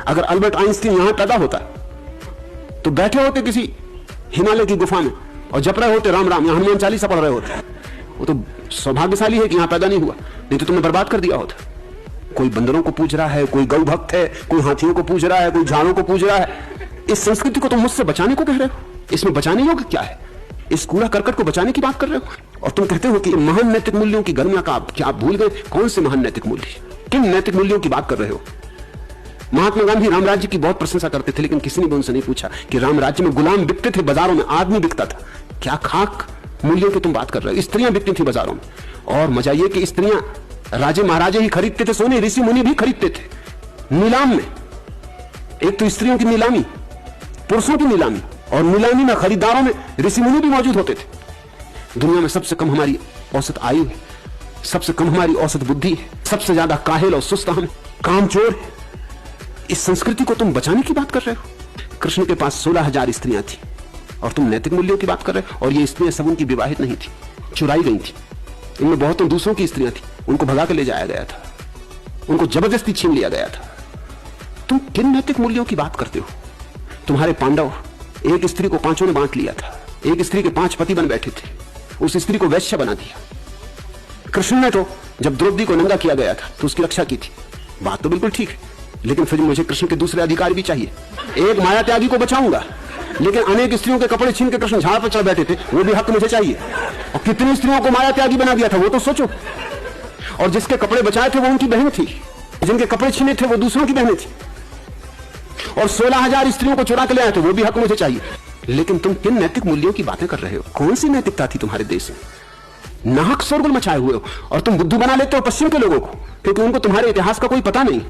अगर Albert Einstein यहां पैदा होता तो बैठे होते किसी हिमालय की गुफा में और जप रहे होते राम राम, या हनुमान चालीसा पढ़ रहे होते। वो तो सौभाग्यशाली है कि यहां पैदा नहीं हुआ, नहीं तो तुमने बर्बाद कर दिया होता। कोई बंदरों को पूज रहा है, कोई गौ भक्त है, कोई हाथियों को पूज रहा है, कोई झाड़ों को पूज रहा है। इस संस्कृति को तुम मुझसे बचाने को कह रहे हो? इसमें बचाने योग्य क्या है? इस कूड़ा करकट को बचाने की बात कर रहे हो और तुम कहते हो कि महान नैतिक मूल्यों की गरिमा का क्या आप भूल गए? कौन से महान नैतिक मूल्य? किन नैतिक मूल्यों की बात कर रहे हो? महात्मा गांधी राम राज्य की बहुत प्रशंसा करते थे, लेकिन किसी ने भी उनसे नहीं पूछा कि राम राज्य में गुलाम बिकते थे, बाजारों में आदमी बिकता था। क्या खाक मूल्यों की तुम बात कर रहे हो? स्त्रियां बिकती थी बाजारों में, और मजा यह कि स्त्रियां राजे महाराजे ही खरीदते थे, सोने ऋषि मुनि भी खरीदते थे नीलाम में। एक तो स्त्रियों की नीलामी, पुरुषों की नीलामी, और नीलामी में खरीदारों में ऋषि मुनि भी मौजूद होते थे। दुनिया में सबसे कम हमारी औसत आयु है, सबसे कम हमारी औसत बुद्धि है, सबसे ज्यादा काहिल और सुस्त हम, कामचोर है। इस संस्कृति को तुम बचाने की बात कर रहे हो? कृष्ण के पास 16,000 स्त्रियां थी और तुम नैतिक मूल्यों की बात कर रहे हो। और ये स्त्रियां सब उनकी विवाहित नहीं थी, चुराई गई थी। इनमें बहुतों दूसरों की स्त्रियां थी, उनको भगा के ले जाया गया था, उनको जबरदस्ती छीन लिया गया था। तुम किन नैतिक मूल्यों की बात करते हो? तुम्हारे पांडव एक स्त्री को 5 ने बांट लिया था, एक स्त्री के 5 पति बन बैठे थे, उस स्त्री को वैश्य बना दिया। कृष्ण ने तो जब द्रौपदी को नंगा किया गया था तो उसकी रक्षा की थी, बात तो बिल्कुल ठीक है, लेकिन फिर मुझे कृष्ण के दूसरे अधिकार भी चाहिए। एक माया त्यागी को बचाऊंगा, लेकिन अनेक स्त्रियों के कपड़े छीन के कृष्ण झाड़ पर चढ़ बैठे थे, वो भी हक मुझे चाहिए। और कितनी स्त्रियों को माया त्यागी बना दिया था वो तो सोचो। और जिसके कपड़े बचाए थे वो उनकी बहन थी, जिनके कपड़े छीने थे वो दूसरों की बहनें थी। और 16,000 स्त्रियों को चुरा के ले आए थे, वो भी हक मुझे चाहिए। लेकिन तुम किन नैतिक मूल्यों की बातें कर रहे हो? कौन सी नैतिकता थी तुम्हारे देश में? नाहक शोरगुल मचाए हुए हो, और तुम बुद्धू बना लेते हो पश्चिम के लोगों को, क्योंकि उनको तुम्हारे इतिहास का कोई पता नहीं।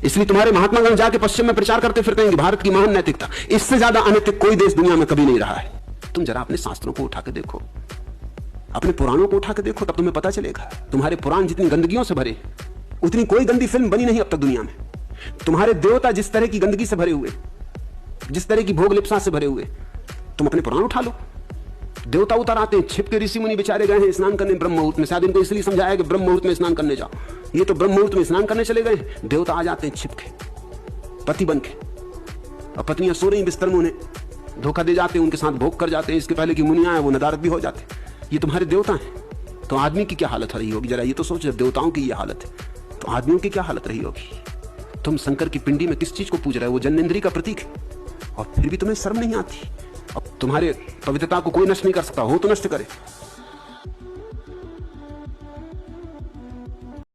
इसलिए तुम्हारे महात्मा गांधी जाके पश्चिम में प्रचार करते फिरते हैं कि भारत की महान नैतिकता। इससे ज्यादा अनैतिक कोई देश दुनिया में कभी नहीं रहा है। तुम जरा अपने शास्त्रों को उठा के देखो, अपने पुराणों को उठा के देखो, तब तुम्हें पता चलेगा। तुम्हारे पुराण जितनी गंदगियों से भरे, उतनी कोई गंदी फिल्म बनी नहीं अब तक दुनिया में। तुम्हारे देवता जिस तरह की गंदगी से भरे हुए, जिस तरह की भोग लिप्सा से भरे हुए, तुम अपने पुराण उठा लो। देवता उतर आते हैं, छिप के ऋषि मुनि बेचारे गए हैं स्नान करने ब्रह्म मुहूर्त में। शायद इनको इसलिए समझाया कि ब्रह्म मुहूर्त में स्नान करने जाओ, ये तो ब्रह्म मुहूर्त में स्नान करने चले गए। देवता आ जाते हैं छिप के, पति बन के, और पत्नियां सो रही बिस्तर में, उन्हें धोखा दे जाते हैं, उनके साथ भोग कर जाते हैं। इसके पहले कि मुनि आए वो नदारत भी हो जाते। ये तुम्हारे देवता हैं, तो आदमी की क्या हालत रही होगी? जरा ये तो सोचो, जब देवताओं की ये हालत है तो आदमियों की क्या हालत रही होगी? तुम शंकर की पिंडी में किस चीज को पूज रहे हो? वो जन्नेंद्री का प्रतीक है, और फिर भी तुम्हें शर्म नहीं आती। अब तुम्हारे पवित्रता को कोई नष्ट नहीं कर सकता, हो तो नष्ट करे।